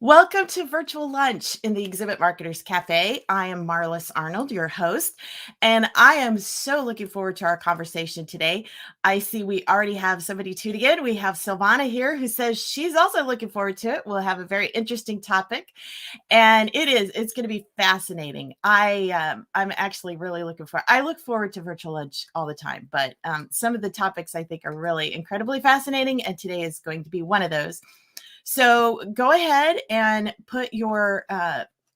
Welcome to Virtual Lunch in the Exhibit Marketers Café. I am Marlis Arnold, your host, and I am so looking forward to our conversation today. I see we already have somebody tuning in. We have Silvana here who says she's also looking forward to it. We'll have a very interesting topic, and it's going to be fascinating. I'm actually really I look forward to Virtual Lunch all the time, but some of the topics I think are really incredibly fascinating, and today is going to be one of those. So go ahead and put your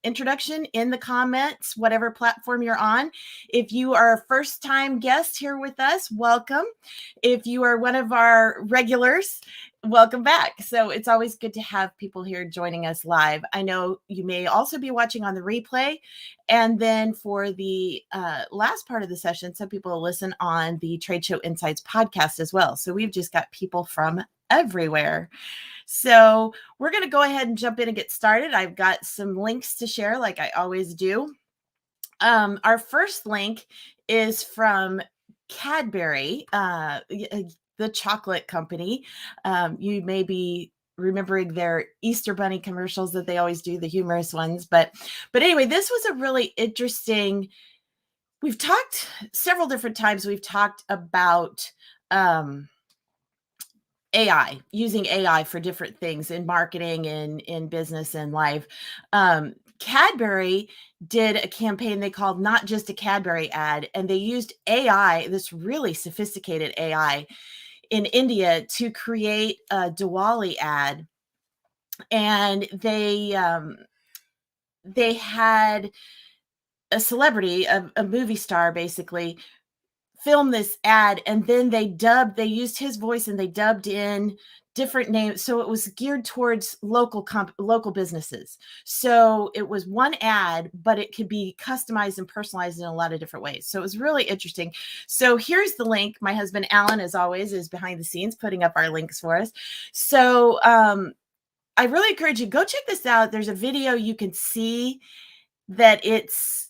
introduction in the comments, whatever platform you're on. If you are a first-time guest here with us, welcome. If you are one of our regulars, welcome back. So it's always good to have people here joining us live. I know you may also be watching on the replay. And then for the last part of the session, some people listen on the Trade Show Insights podcast as well. So we've just got people from everywhere. So we're going to go ahead and jump in and get started. I've got some links to share like I always do. Our first link is from Cadbury, the chocolate company. You may be remembering their Easter Bunny commercials that they always do, the humorous ones. But anyway, this was a really interesting, we've talked several different times. We've talked about AI, using AI for different things in marketing and in business and life. Cadbury did a campaign they called Not Just a Cadbury Ad, and they used AI, this really sophisticated AI in India to create a Diwali ad. And they had a celebrity, a movie star basically, film this ad, and then they used his voice and they dubbed in different names. So it was geared towards local businesses. So it was one ad, but it could be customized and personalized in a lot of different ways. So it was really interesting. So here's the link. My husband, Alan, as always, is behind the scenes putting up our links for us. So I really encourage you, go check this out. There's a video you can see that it's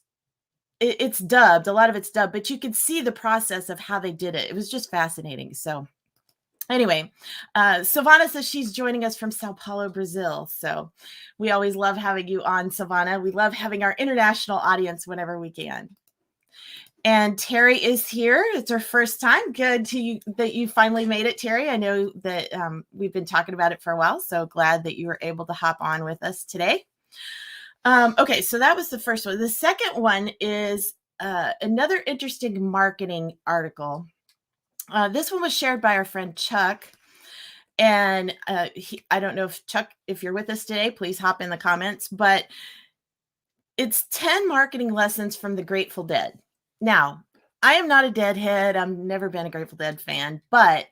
dubbed, a lot of it's dubbed, but you can see the process of how they did it. It was just fascinating. So anyway, Silvana says she's joining us from Sao Paulo, Brazil. So we always love having you on, Silvana. We love having our international audience whenever we can. And Terry is here. It's her first time. Good to you that you finally made it, Terry. I know that we've been talking about it for a while, so glad that you were able to hop on with us today. Okay, so that was the first one. The second one is another interesting marketing article. This one was shared by our friend Chuck. And I don't know if Chuck, if you're with us today, please hop in the comments. But it's 10 marketing lessons from the Grateful Dead. Now, I am not a Deadhead. I've never been a Grateful Dead fan, but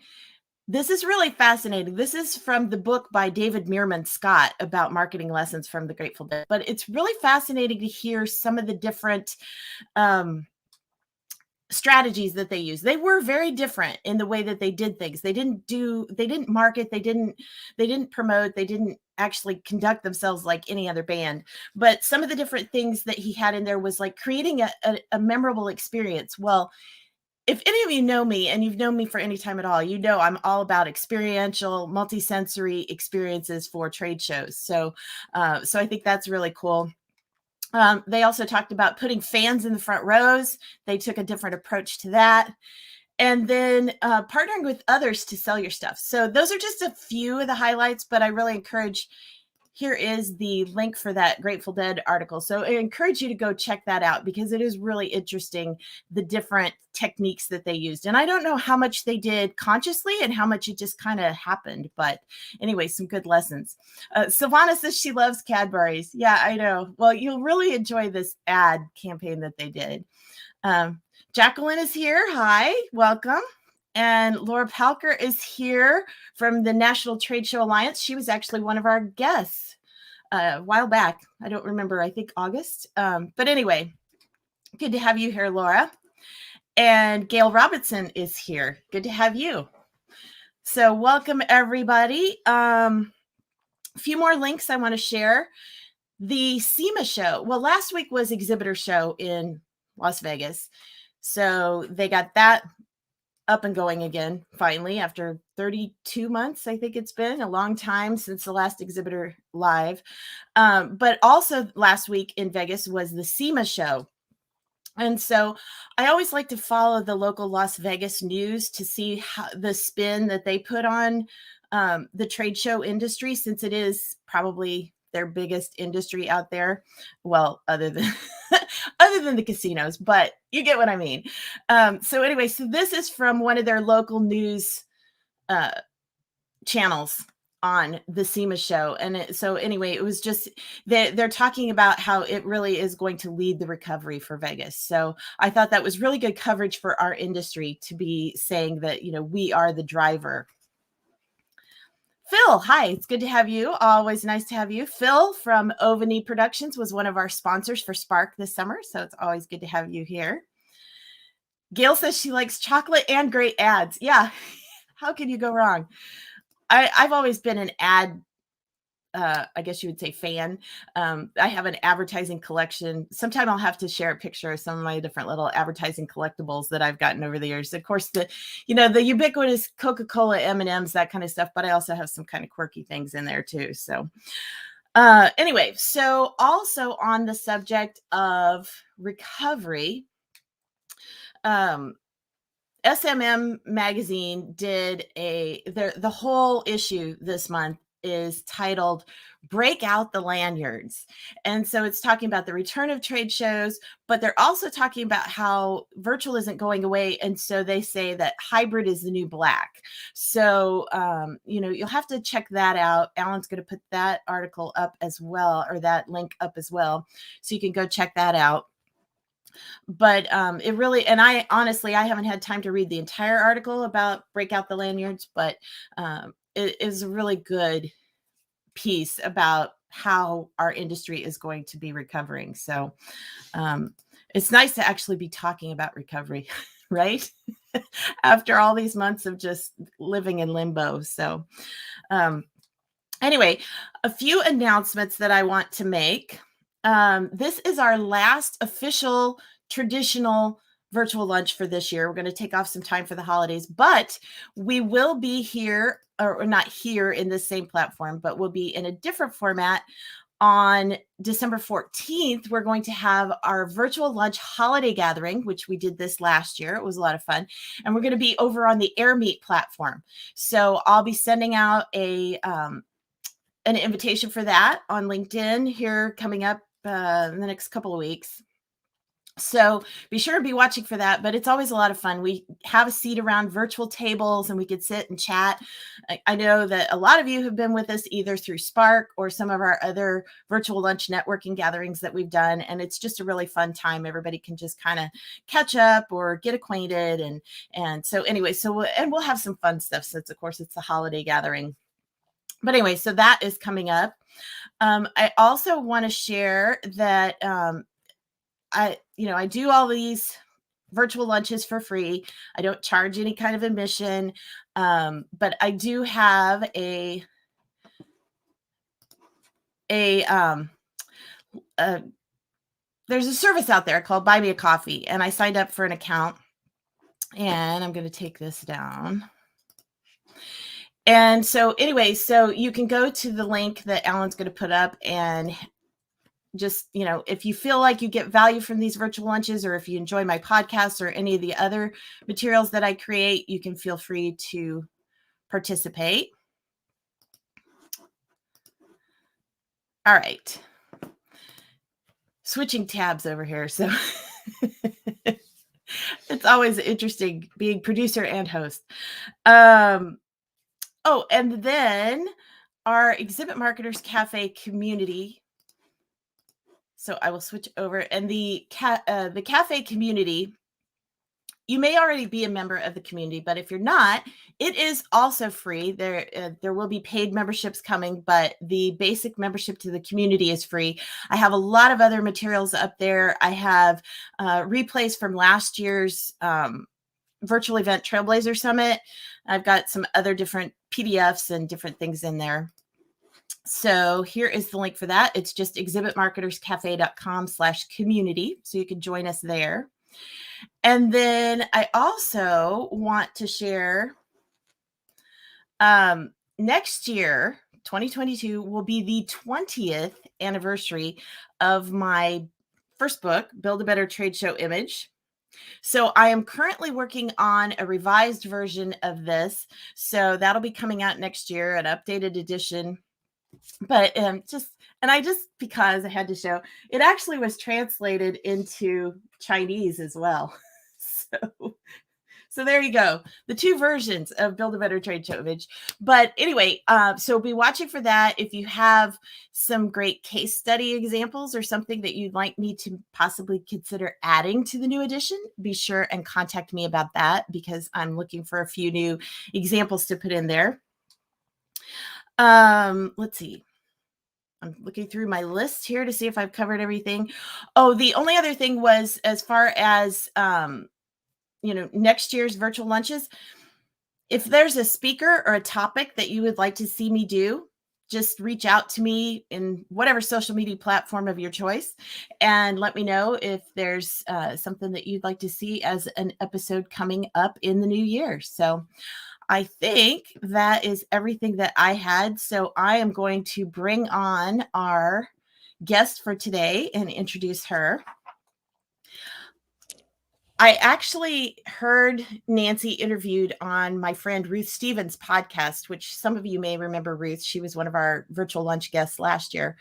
this is really fascinating. This is from the book by David Meerman Scott about marketing lessons from the Grateful Dead. But it's really fascinating to hear some of the different strategies that they use. They were very different in the way that they did things. They didn't market, they didn't promote, they didn't actually conduct themselves like any other band. But some of the different things that he had in there was like creating a memorable experience. Well, if any of you know me and you've known me for any time at all, you know I'm all about experiential, multisensory experiences for trade shows. So I think that's really cool. They also talked about putting fans in the front rows. They took a different approach to that. And then partnering with others to sell your stuff. So those are just a few of the highlights, but I really encourage, here is the link for that Grateful Dead article. So I encourage you to go check that out because it is really interesting, the different techniques that they used. And I don't know how much they did consciously and how much it just kind of happened. But anyway, some good lessons. Silvana says she loves Cadbury's. Yeah, I know. Well, you'll really enjoy this ad campaign that they did. Jacqueline is here. Hi, welcome. And Laura Palker is here from the National Trade Show Alliance. She was actually one of our guests a while back. I don't remember, I think August. But anyway, good to have you here, Laura. And Gail Robinson is here. Good to have you. So welcome, everybody. A few more links I want to share. The SEMA show. Well, last week was Exhibitor Show in Las Vegas. So they got that up and going again, finally, after 32 months, I think it's been a long time since the last exhibitor live. But also last week in Vegas was the SEMA show. And so I always like to follow the local Las Vegas news to see how the spin that they put on the trade show industry, since it is probably their biggest industry out there. Well, other than other than the casinos, but you get what I mean. So anyway, so this is from one of their local news uh, channels on the SEMA show. And so anyway, it was just they're talking about how it really is going to lead the recovery for Vegas. So I thought that was really good coverage for our industry to be saying that, we are the driver. Phil, hi, it's good to have you. Always nice to have you. Phil from Ovany Productions was one of our sponsors for Spark this summer, so it's always good to have you here. Gail says she likes chocolate and great ads. Yeah, how can you go wrong? I've always been an ad, I guess you would say, fan. I have an advertising collection. Sometime I'll have to share a picture of some of my different little advertising collectibles that I've gotten over the years. Of course, the ubiquitous Coca-Cola M&Ms, that kind of stuff, but I also have some kind of quirky things in there too. So anyway, so also on the subject of recovery, SMM magazine did the whole issue this month is titled Break Out the Lanyards. And so it's talking about the return of trade shows, but they're also talking about how virtual isn't going away. And so they say that hybrid is the new black. So, you'll have to check that out. Alan's going to put that article up as well, or that link up as well. So you can go check that out. But it really, and I honestly, I haven't had time to read the entire article about Break Out the Lanyards, but it is a really good piece about how our industry is going to be recovering. So it's nice to actually be talking about recovery, right? After all these months of just living in limbo. So anyway, a few announcements that I want to make. This is our last official traditional virtual lunch for this year. We're going to take off some time for the holidays, but we will be here, or not here in the same platform, but we'll be in a different format. On December 14th, we're going to have our virtual lunch holiday gathering, which we did this last year. It was a lot of fun. And we're going to be over on the AirMeet platform. So I'll be sending out an invitation for that on LinkedIn here coming up in the next couple of weeks. So be sure to be watching for that, but it's always a lot of fun. We have a seat around virtual tables and we could sit and chat. I know that a lot of you have been with us either through Spark or some of our other virtual lunch networking gatherings that we've done. And it's just a really fun time. Everybody can just kind of catch up or get acquainted. And so anyway, we'll have some fun stuff since of course it's the holiday gathering. But anyway, so that is coming up. I also want to share that I do all these virtual lunches for free. I don't charge any kind of admission, but I do have there's a service out there called Buy Me a Coffee, and I signed up for an account, and I'm going to take this down. And so anyway, so you can go to the link that Alan's going to put up, and just, if you feel like you get value from these virtual lunches, or if you enjoy my podcasts or any of the other materials that I create, you can feel free to participate. All right. Switching tabs over here. So it's always interesting being producer and host. Oh, and then our Exhibit Marketers Cafe community. So I will switch over, and the cafe community, you may already be a member of the community, but if you're not, it is also free. There will be paid memberships coming, but the basic membership to the community is free. I have a lot of other materials up there. I have replays from last year's virtual event Trailblazer Summit. I've got some other different PDFs and different things in there. So here is the link for that. It's just exhibitmarketerscafe.com/community. So you can join us there. And then I also want to share Next year, 2022, will be the 20th anniversary of my first book, Build a Better Trade Show Image. So I am currently working on a revised version of this. So that'll be coming out next year, an updated edition. But because I had to show, it actually was translated into Chinese as well. So there you go. The two versions of Build a Better Trade Show Image. But anyway, so be watching for that. If you have some great case study examples or something that you'd like me to possibly consider adding to the new edition, be sure and contact me about that, because I'm looking for a few new examples to put in there. Let's see. I'm looking through my list here to see if I've covered everything. Oh, the only other thing was, as far as next year's virtual lunches, if there's a speaker or a topic that you would like to see me do, just reach out to me in whatever social media platform of your choice and let me know if there's something that you'd like to see as an episode coming up in the new year. So I think that is everything that I had. So I am going to bring on our guest for today and introduce her. I actually heard Nancy interviewed on my friend Ruth Stevens' podcast, which some of you may remember Ruth. She was one of our virtual lunch guests last year.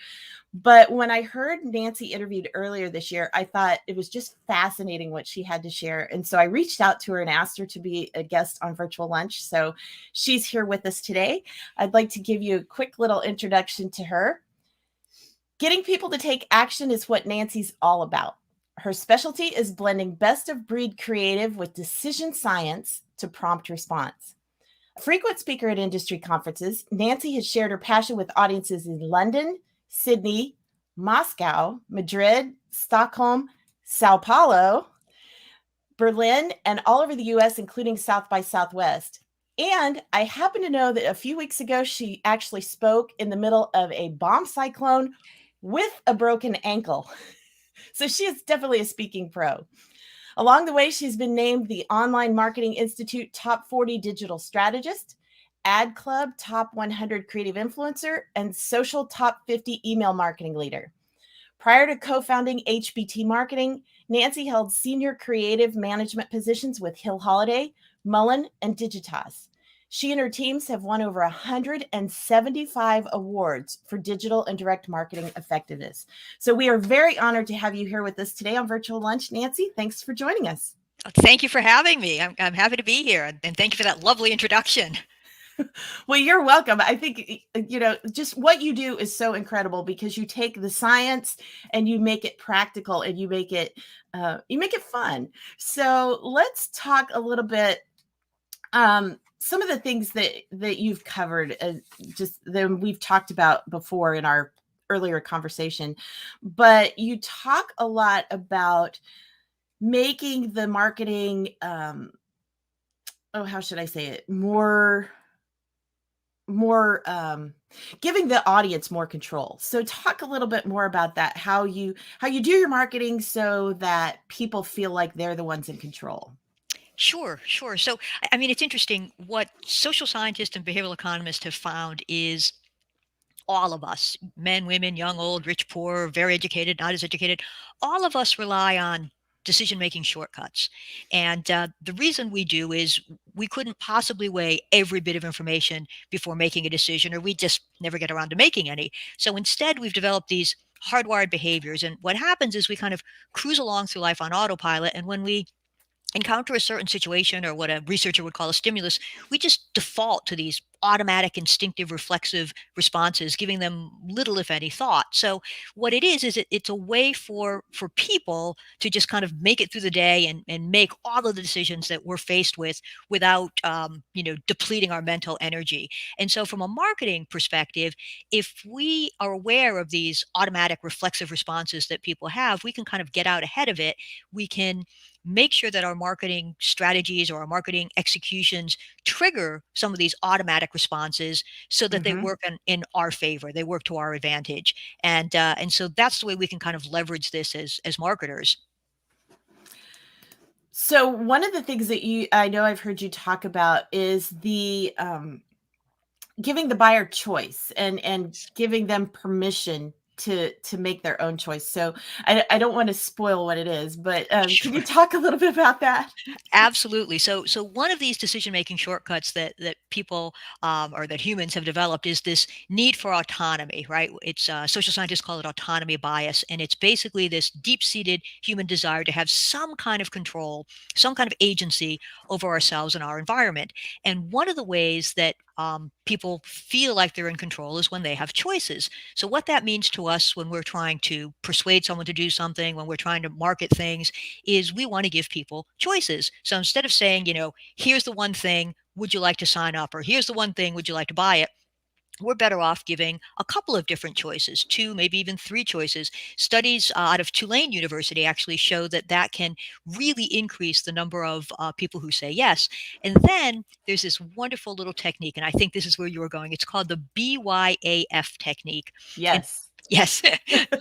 But when I heard Nancy interviewed earlier this year, I thought it was just fascinating what she had to share. And so I reached out to her and asked her to be a guest on Virtual Lunch. So she's here with us today. I'd like to give you a quick little introduction to her. Getting people to take action is what Nancy's all about. Her specialty is blending best of breed creative with decision science to prompt response. A frequent speaker at industry conferences, Nancy has shared her passion with audiences in London, Sydney, Moscow, Madrid, Stockholm, Sao Paulo, Berlin, and all over the US, including South by Southwest. And I happen to know that a few weeks ago, she actually spoke in the middle of a bomb cyclone with a broken ankle. So she is definitely a speaking pro. Along the way, she's been named the Online Marketing Institute Top 40 Digital Strategist, Ad Club Top 100 Creative Influencer, and Social Top 50 Email Marketing Leader. Prior to co-founding HBT Marketing, Nancy held senior creative management positions with Hill Holiday, Mullen, and Digitas. She and her teams have won over 175 awards for digital and direct marketing effectiveness. So we are very honored to have you here with us today on Virtual Lunch. Nancy, thanks for joining us. Thank you for having me. I'm happy to be here. And thank you for that lovely introduction. Well, you're welcome. I think, just what you do is so incredible, because you take the science and you make it practical and you make it fun. So let's talk a little bit. Some of the things that you've covered, just that we've talked about before in our earlier conversation, but you talk a lot about making the marketing, how should I say it, more giving the audience more control. So talk a little bit more about that, how you do your marketing so that people feel like they're the ones in control. Sure. So, I mean, it's interesting. What social scientists and behavioral economists have found is all of us, men, women, young, old, rich, poor, very educated, not as educated, all of us rely on decision-making shortcuts. And the reason we do is we couldn't possibly weigh every bit of information before making a decision, or we just never get around to making any. So instead, we've developed these hardwired behaviors. And what happens is we kind of cruise along through life on autopilot. And when we encounter a certain situation, or what a researcher would call a stimulus, we just default to these automatic, instinctive, reflexive responses, giving them little, if any, thought. So what it is it's a way for people to just kind of make it through the day and make all of the decisions that we're faced with without depleting our mental energy. And so from a marketing perspective, if we are aware of these automatic reflexive responses that people have, we can kind of get out ahead of it. We can make sure that our marketing strategies or our marketing executions trigger some of these automatic responses so that they work in our favor. They work to our advantage. And so that's the way we can kind of leverage this as marketers. So one of the things that I know I've heard you talk about is the giving the buyer choice and giving them permission to make their own choice. So I don't want to spoil what it is, but can you Sure. talk a little bit about that? Absolutely. So one of these decision-making shortcuts that people or that humans have developed is this need for autonomy, right? It's social scientists call it autonomy bias, and it's basically this deep-seated human desire to have some kind of control, some kind of agency over ourselves and our environment. And one of the ways that people feel like they're in control is when they have choices. So what that means to us when we're trying to persuade someone to do something, when we're trying to market things, is we want to give people choices. So instead of saying, here's the one thing, would you like to sign up? Or here's the one thing, would you like to buy it? We're better off giving a couple of different choices, two, maybe even three choices. Studies out of Tulane University actually show that that can really increase the number of people who say yes. And then there's this wonderful little technique, and I think this is where you were going. It's called the BYAF technique. And Yes. yes,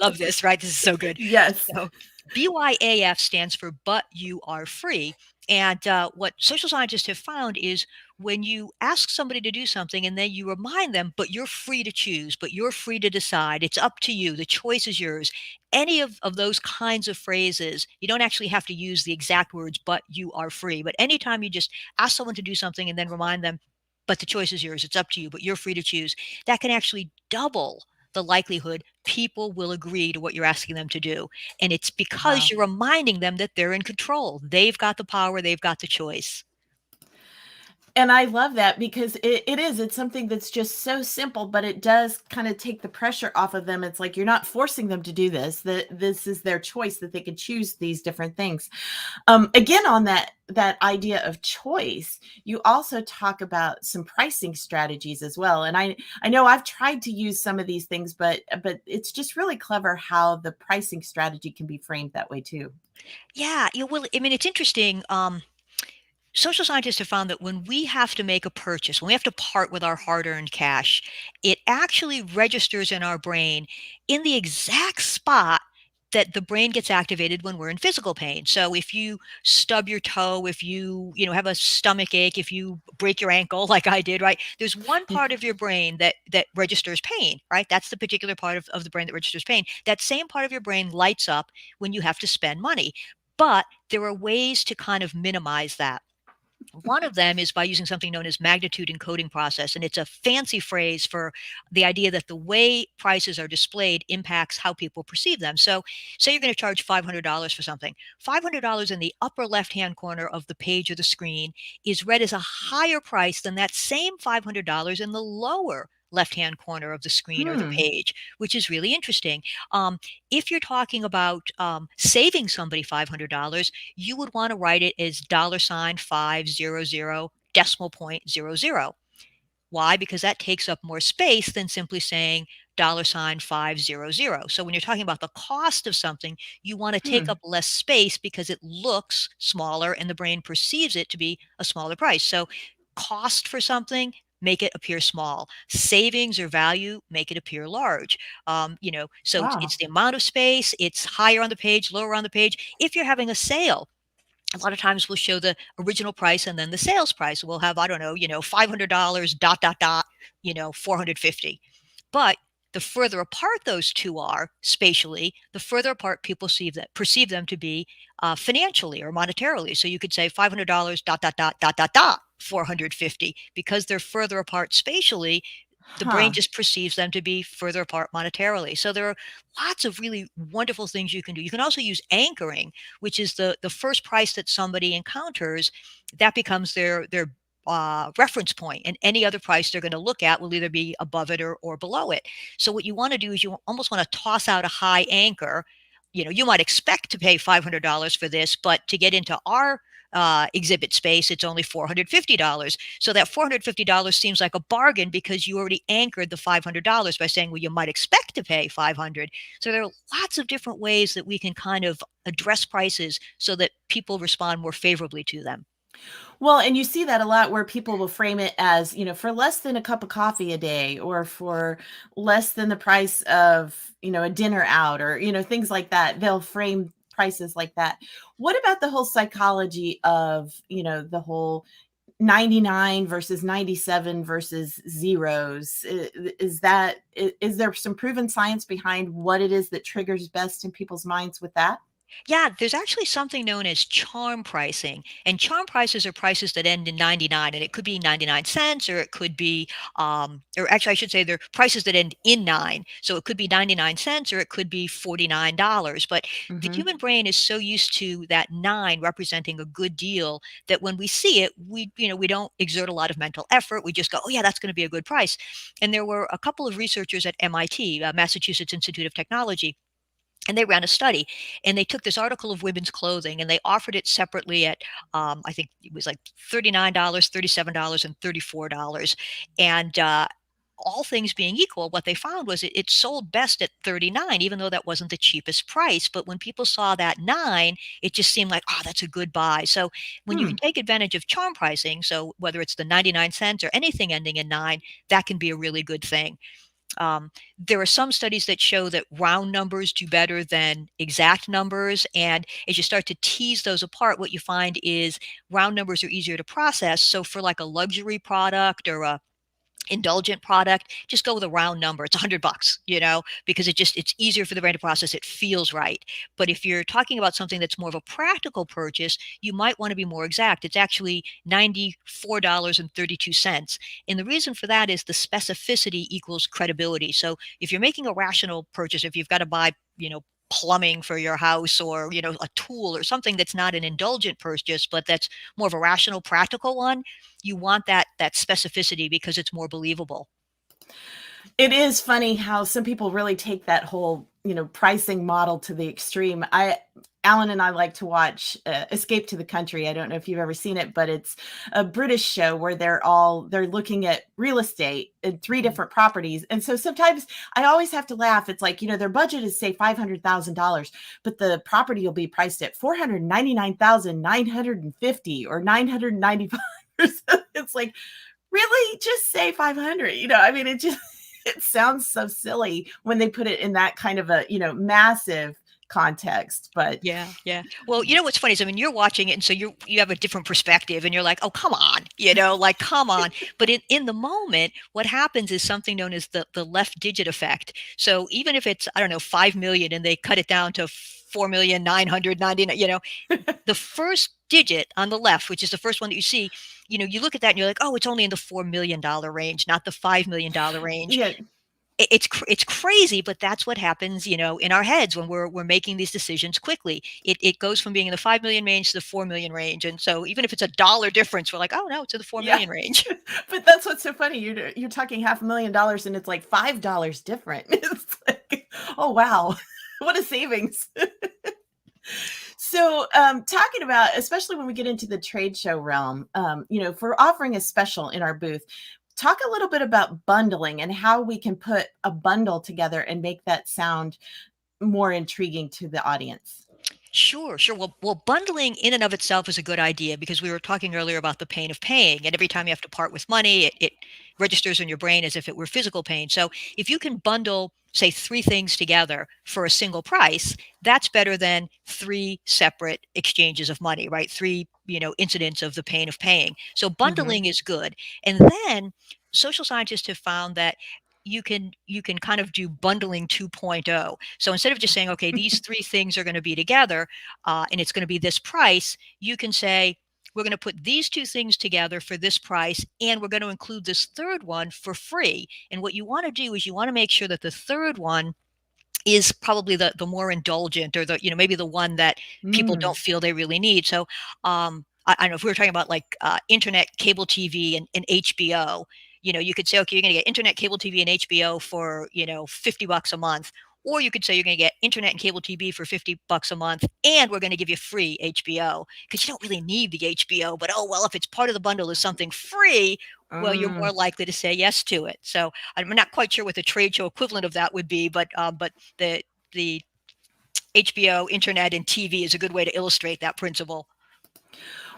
love this, right? This is so good. Yes. So BYAF stands for But You Are Free. And what social scientists have found is when you ask somebody to do something and then you remind them, but you're free to choose, but you're free to decide, it's up to you, the choice is yours. Any of those kinds of phrases, you don't actually have to use the exact words, but you are free. But anytime you just ask someone to do something and then remind them, but the choice is yours, it's up to you, but you're free to choose, that can actually double the likelihood people will agree to what you're asking them to do. And it's because Wow. you're reminding them that they're in control. They've got the power, they've got the choice. And I love that because it's something that's just so simple, but it does kind of take the pressure off of them. It's like you're not forcing them to do this, that this is their choice, that they can choose these different things. Again, on that idea of choice, you also talk about some pricing strategies as well. And I know I've tried to use some of these things, but it's just really clever how the pricing strategy can be framed that way too. Yeah, well, I mean, it's interesting. Social scientists have found that when we have to make a purchase, when we have to part with our hard earned cash, it actually registers in our brain in the exact spot that the brain gets activated when we're in physical pain. So if you stub your toe, if you have a stomach ache, if you break your ankle like I did, right? There's one part of your brain that registers pain, right? That's the particular part of the brain that registers pain. That same part of your brain lights up when you have to spend money. But there are ways to kind of minimize that. One of them is by using something known as magnitude encoding process. And it's a fancy phrase for the idea that the way prices are displayed impacts how people perceive them. So, say you're going to charge $500 for something. $500 in the upper left hand corner of the page or the screen is read as a higher price than that same $500 in the lower left hand corner of the screen or the Hmm. page, which is really interesting. Um, if you're talking about saving somebody $500, you would want to write it as $500 decimal point 00. Why? Because that takes up more space than simply saying $500. So when you're talking about the cost of something, you want to take Hmm. up less space because it looks smaller and the brain perceives it to be a smaller price. So cost for something, make it appear small. Savings or value, make it appear large. So it's Wow. the amount of space, it's higher on the page, lower on the page. If you're having a sale, a lot of times we'll show the original price and then the sales price. We'll have, I don't know, $500 dot dot dot, 450. But the further apart those two are spatially, the further apart people perceive them to be financially or monetarily. So you could say $500 dot dot dot dot dot dot 450 because they're further apart spatially. The brain Huh. just perceives them to be further apart monetarily. So there are lots of really wonderful things you can do. You can also use anchoring, which is the first price that somebody encounters, that becomes their reference point, and any other price they're going to look at will either be above it or below it. So what you want to do is you almost want to toss out a high anchor. You might expect to pay $500 for this, but to get into our exhibit space, it's only $450. So that $450 seems like a bargain because you already anchored the $500 by saying, well, you might expect to pay 500. So there are lots of different ways that we can kind of address prices so that people respond more favorably to them. Well, and you see that a lot where people will frame it as, for less than a cup of coffee a day or for less than the price of, a dinner out or, things like that. They'll frame prices like that. What about the whole psychology of, the whole 99 versus 97 versus zeros. Is there some proven science behind what it is that triggers best in people's minds with that? Yeah, there's actually something known as charm pricing. And charm prices are prices that end in 99, and it could be 99 cents, or it could be, or actually, I should say they're prices that end in nine. So it could be 99 cents, or it could be $49. But the Mm-hmm. human brain is so used to that nine representing a good deal that when we see it, we don't exert a lot of mental effort. We just go, oh, yeah, that's going to be a good price. And there were a couple of researchers at MIT, Massachusetts Institute of Technology, and they ran a study, and they took this article of women's clothing and they offered it separately at I think it was like $39, $37, and $34. And all things being equal, what they found was it sold best at 39, even though that wasn't the cheapest price. But when people saw that nine, it just seemed like, oh, that's a good buy. So when you Hmm. can take advantage of charm pricing, so whether it's the 99 cents or anything ending in nine, that can be a really good thing. There are some studies that show that round numbers do better than exact numbers. And as you start to tease those apart, what you find is round numbers are easier to process. So for like a luxury product or a indulgent product, just go with a round number. It's $100, because it's easier for the brain to process. It feels right. But if you're talking about something that's more of a practical purchase, you might want to be more exact. It's actually $94.32. And the reason for that is the specificity equals credibility. So if you're making a rational purchase, if you've got to buy, plumbing for your house, or a tool or something that's not an indulgent purchase but that's more of a rational practical one, you want that specificity because it's more believable. It is funny how some people really take that whole, pricing model to the extreme. Alan and I like to watch Escape to the Country. I don't know if you've ever seen it, but it's a British show where they're looking at real estate in three Mm. different properties. And so sometimes I always have to laugh. It's like, their budget is say $500,000, but the property will be priced at 499,950 or 995. It's like, really, just say 500. I mean, it sounds so silly when they put it in that kind of a, massive context, but Yeah, yeah. Well, you know what's funny is, I mean, you're watching it, and so you have a different perspective, and you're like, "Oh, come on," like, "Come on." But in the moment, what happens is something known as the left digit effect. So even if it's, I don't know, 5 million, and they cut it down to 4,999, the first digit on the left, which is the first one that you see, you look at that and you're like, "Oh, it's only in the $4 million range, not the $5 million range." yeah, It's crazy, but that's what happens, in our heads when we're making these decisions quickly. It goes from being in the 5 million range to the 4 million range, and so even if it's $1 difference, we're like, oh no, it's in the four yeah. million range. But that's what's so funny. You're talking $500,000 and it's like $5 different. It's like, oh wow, what a savings. So, talking about, especially when we get into the trade show realm, for offering a special in our booth, talk a little bit about bundling and how we can put a bundle together and make that sound more intriguing to the audience. Sure, sure. Well, bundling in and of itself is a good idea because we were talking earlier about the pain of paying, and every time you have to part with money, it registers in your brain as if it were physical pain. So if you can bundle, say, three things together for a single price, that's better than three separate exchanges of money, right? Three, incidents of the pain of paying. So Hmm. bundling is good. And then social scientists have found that you can kind of do bundling 2.0. So instead of just saying, okay, these three things are going to be together, and it's going to be this price, you can say, we're going to put these two things together for this price, and we're going to include this third one for free. And what you want to do is you want to make sure that the third one is probably the more indulgent, or the maybe the one that people Mm. don't feel they really need. So I don't know if we were talking about like internet, cable TV, and HBO. You could say, okay, you're going to get internet, cable TV, and HBO for $50 a month. Or you could say you're going to get internet and cable TV for $50 a month, and we're going to give you free HBO because you don't really need the HBO. But oh well, if it's part of the bundle is something free, well, you're more Mm. likely to say yes to it. So I'm not quite sure what the trade show equivalent of that would be, but the HBO, internet, and TV is a good way to illustrate that principle.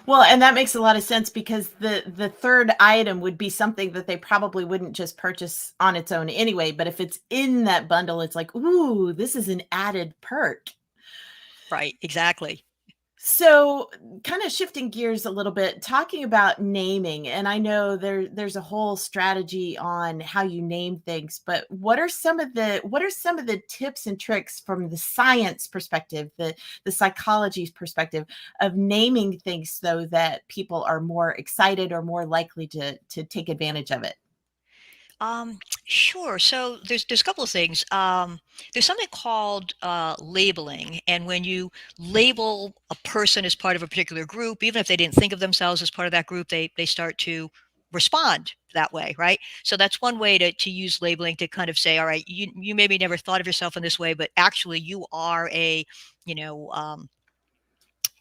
Well, and that makes a lot of sense because the third item would be something that they probably wouldn't just purchase on its own anyway, but if it's in that bundle, it's like, "Ooh, this is an added perk." Right, exactly. So, kind of shifting gears a little bit, talking about naming, and I know there's a whole strategy on how you name things, but what are some of the tips and tricks from the science perspective, the psychology perspective of naming things so that people are more excited or more likely to take advantage of it? Sure. So there's a couple of things. There's something called labeling, and when you label a person as part of a particular group, even if they didn't think of themselves as part of that group, they start to respond that way, right? So that's one way to use labeling to kind of say, all right, you maybe never thought of yourself in this way, but actually you are a, you know,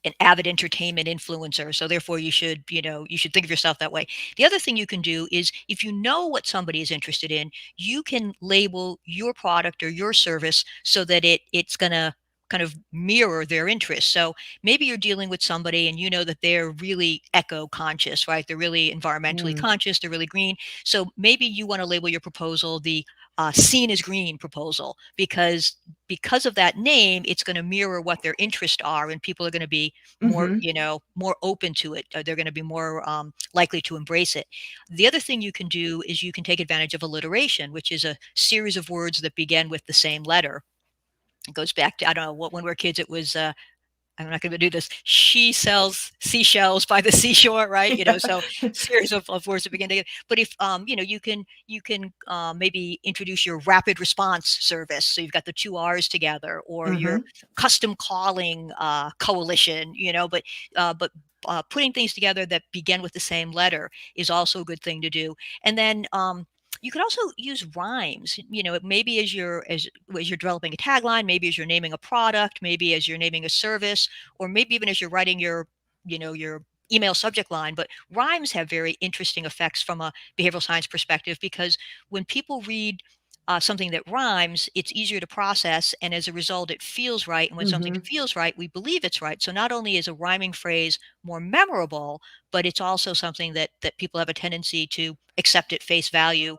an avid entertainment influencer, so therefore you should think of yourself that way. The other thing you can do is, if you know what somebody is interested in, you can label your product or your service so that it's going to kind of mirror their interests. So maybe you're dealing with somebody and you know that they're really eco conscious, right? They're really environmentally Mm, conscious, they're really green. So maybe you want to label your proposal the seen as green proposal, because of that name, it's going to mirror what their interests are, and people are going to be more, mhm, more open to it. They're going to be more likely to embrace it. The other thing you can do is you can take advantage of alliteration, which is a series of words that begin with the same letter. It goes back to, I don't know what, when we were kids, it was I'm not going to do this. She sells seashells by the seashore, right? yeah. So series of words that begin together. But if you can maybe introduce your rapid response service. So you've got the two R's together, or your Mhm, custom calling coalition. But putting things together that begin with the same letter is also a good thing to do. And then you could also use rhymes. Maybe as you're developing a tagline, maybe as you're naming a product, maybe as you're naming a service, or maybe even as you're writing your email subject line. But rhymes have very interesting effects from a behavioral science perspective, because when people read something that rhymes, it's easier to process, and as a result, it feels right. And when something mhm. feels right, we believe it's right. So not only is a rhyming phrase more memorable, but it's also something that people have a tendency to accept at face value,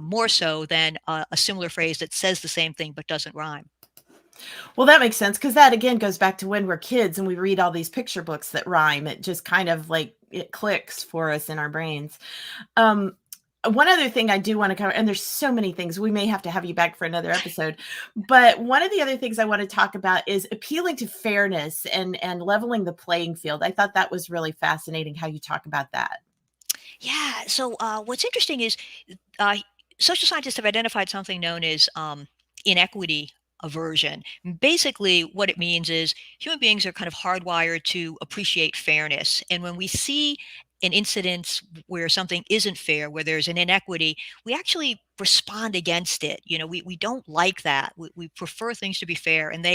more so than a similar phrase that says the same thing but doesn't rhyme. Well, that makes sense because that again goes back to when we're kids and we read all these picture books that rhyme. It just kind of like it clicks for us in our brains. Um, one other thing I do want to cover, and there's so many things, we may have to have you back for another episode. But one of the other things I want to talk about is appealing to fairness and leveling the playing field. I thought that was really fascinating how you talk about that. Yeah. So what's interesting is uh, social scientists have identified something known as inequity aversion. Basically, what it means is human beings are kind of hardwired to appreciate fairness. And when we see an incident where something isn't fair, where there's an inequity, we actually respond against it. We don't like that. We prefer things to be fair. And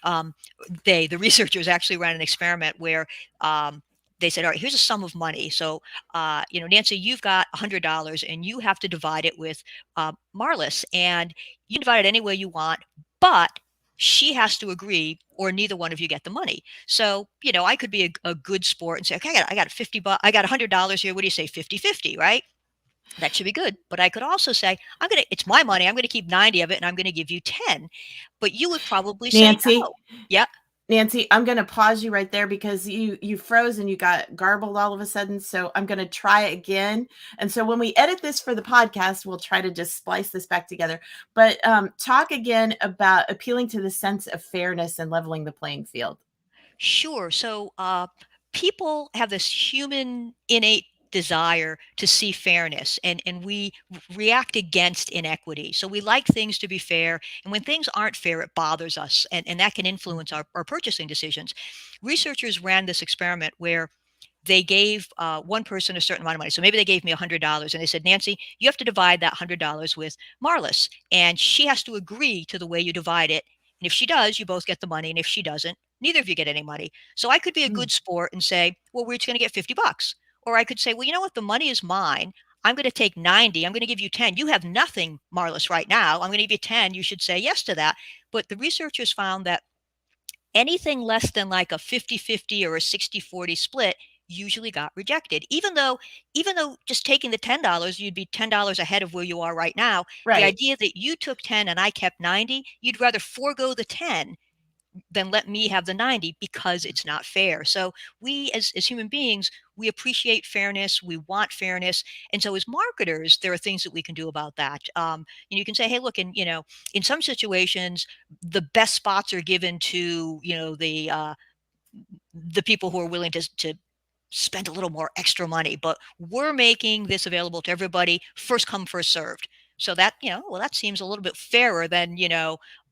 um, the researchers actually ran an experiment where they said, all right, here's a sum of money. So Nancy, you've got $100 and you have to divide it with Marlis, and you can divide it any way you want, but she has to agree, or neither one of you get the money. So, I could be a good sport and say, okay, I got 50 bucks, I got $100 here. What do you say? 50-50, right? That should be good. But I could also say, it's my money. I'm going to keep 90 of it and I'm going to give you 10. But you would probably say Nancy, no. Yeah. Nancy, I'm going to pause you right there because you froze and you got garbled all of a sudden. So I'm going to try again. And so when we edit this for the podcast, we'll try to just splice this back together. But talk again about appealing to the sense of fairness and leveling the playing field. Sure. So, people have this human innate desire to see fairness, and we react against inequity. So we like things to be fair, and when things aren't fair, it bothers us, and that can influence our purchasing decisions. Researchers ran this experiment where they gave one person a certain amount of money. So maybe they gave me $100 and they said, Nancy, you have to divide that $100 with Marlis, and she has to agree to the way you divide it. And if she does, you both get the money. And if she doesn't, neither of you get any money. So I could be a Mm, good sport and say, well, we're each going to get 50 bucks. Or I could say, well, you know what? The money is mine. I'm going to take 90. I'm going to give you 10. You have nothing, Marlis, right now. I'm going to give you 10. You should say yes to that. But the researchers found that anything less than like a 50-50 or a 60-40 split usually got rejected, even though just taking the $10, you'd be $10 ahead of where you are right now. The right. idea that you took 10 and I kept 90, you'd rather forego the 10 then let me have the 90 because it's not fair. So we as human beings, we appreciate fairness, we want fairness. And so as marketers, there are things that we can do about that. You can say, hey, look, in some situations, the best spots are given to, the people who are willing to spend a little more extra money, but we're making this available to everybody, first come, first served. So that, well, that seems a little bit fairer than,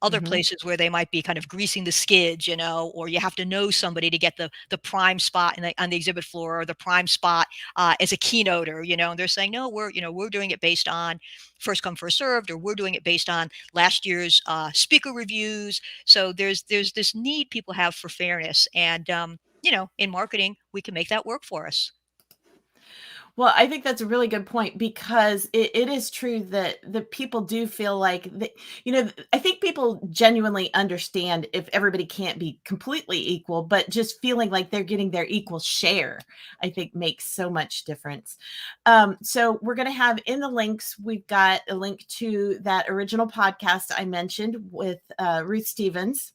other Mhm. places where they might be kind of greasing the skids, or you have to know somebody to get the prime spot on the exhibit floor, or the prime spot as a keynoter, and they're saying, no, we're doing it based on first come, first served, or we're doing it based on last year's speaker reviews. So there's this need people have for fairness. And, in marketing, we can make that work for us. Well, I think that's a really good point because it is true that the people do feel like that, I think people genuinely understand if everybody can't be completely equal, but just feeling like they're getting their equal share, I think makes so much difference. So we're going to have in the links, we've got a link to that original podcast I mentioned with Ruth Stevens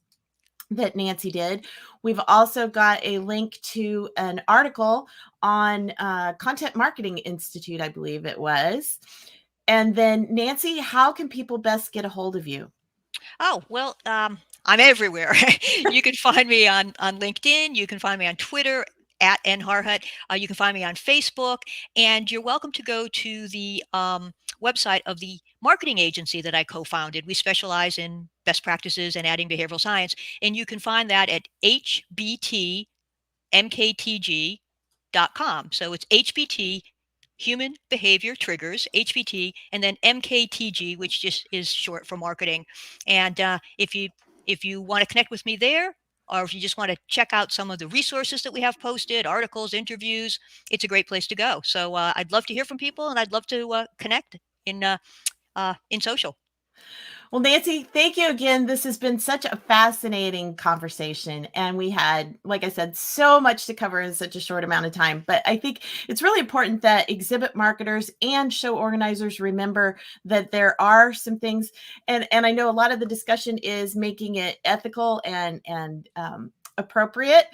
that Nancy did. We've also got a link to an article on Content Marketing Institute, I believe it was. And then, Nancy, how can people best get a hold of you? Oh, well, I'm everywhere. You can find me on LinkedIn. You can find me on Twitter at Harhut. You can find me on Facebook, and you're welcome to go to the website of the marketing agency that I co-founded. We specialize in best practices and adding behavioral science, and you can find that at hbtmktg.com. So it's HBT, Human Behavior Triggers, HBT, and then MKTG, which just is short for marketing. And if you want to connect with me there, or if you just want to check out some of the resources that we have posted, articles, interviews, it's a great place to go. So I'd love to hear from people, and I'd love to connect in social. Well, Nancy, thank you again. This has been such a fascinating conversation. And we had, like I said, so much to cover in such a short amount of time. But I think it's really important that exhibit marketers and show organizers remember that there are some things. And I know a lot of the discussion is making it ethical and appropriate,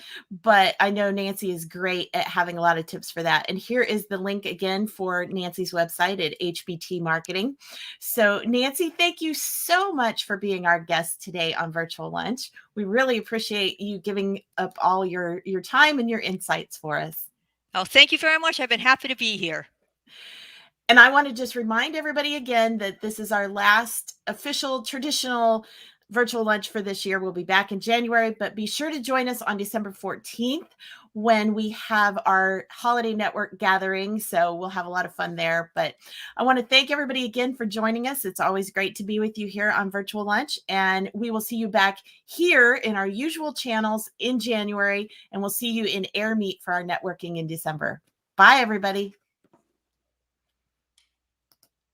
but I know Nancy is great at having a lot of tips for that. And here is the link again for Nancy's website at HBT Marketing. So, Nancy, thank you so much for being our guest today on Virtual Lunch. We really appreciate you giving up all your time and your insights for us. Oh, thank you very much. I've been happy to be here. And I want to just remind everybody again that this is our last official traditional virtual lunch for this year. We'll be back in January, but be sure to join us on December 14th when we have our holiday network gathering. So we'll have a lot of fun there. But I want to thank everybody again for joining us. It's always great to be with you here on Virtual Lunch. And we will see you back here in our usual channels in January. And we'll see you in Air Meet for our networking in December. Bye, everybody.